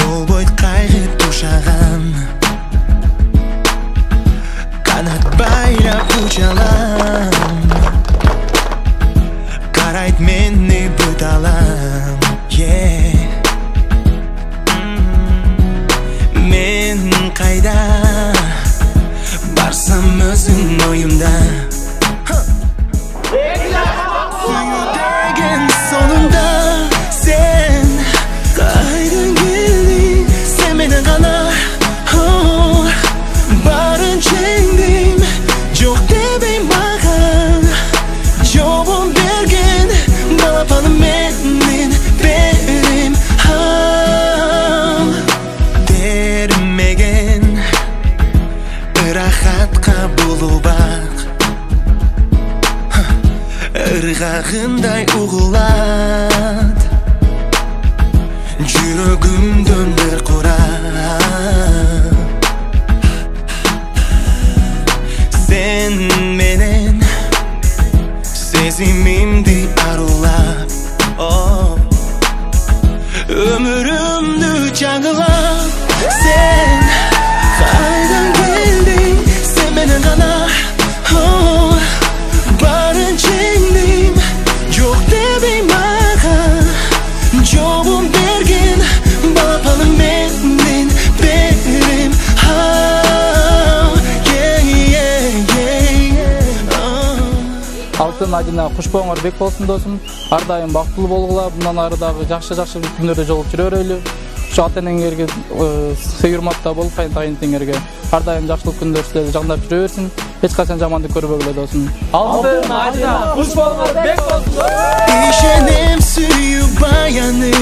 Жол бойы қайғы тушаған, қанат байлап ұшалам, қарайт мені бүт алам. Мен қайда барсам өзің ойымда, сүю деген сонымда. Sen қайдан келдің, сен менен ғана барын жеңдім. Жоқ демей маған жауабын берген балапаным менен берем. Термеген рахатқа болу бақ, ырғағындай ұғылад, жүрегімден бір құрап. Sen менен сезімімді арулап, өмірімді жаңғылап. Sen қайдан келдің, сен менен ғана барын жеңдім. Жоқ демей маған жауабын берген балапаным менен берем. Алтын Адина куш болуңар бек болсун досум. Ар дайым бактылуу болгула, мындан ары дагы жакшы күндөрдө жолугуп жүрө берели. Ушу ата энеңерге сый урматта болуп, кайынтеңерге ар дайым жакшылык күндөр силерди жагындап жүрө берсин. Эч качан жамандык көрбөгүлө досум. Алтын Адина куш болуңар бек болсун. Ишенем сүйүү баяны,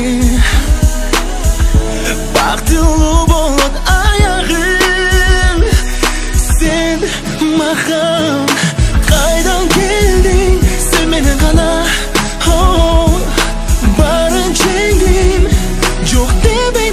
бактылуу болот аягым. Sen маған қайдан келдің, сен менен ғана барын жеңдім. Жоқ демей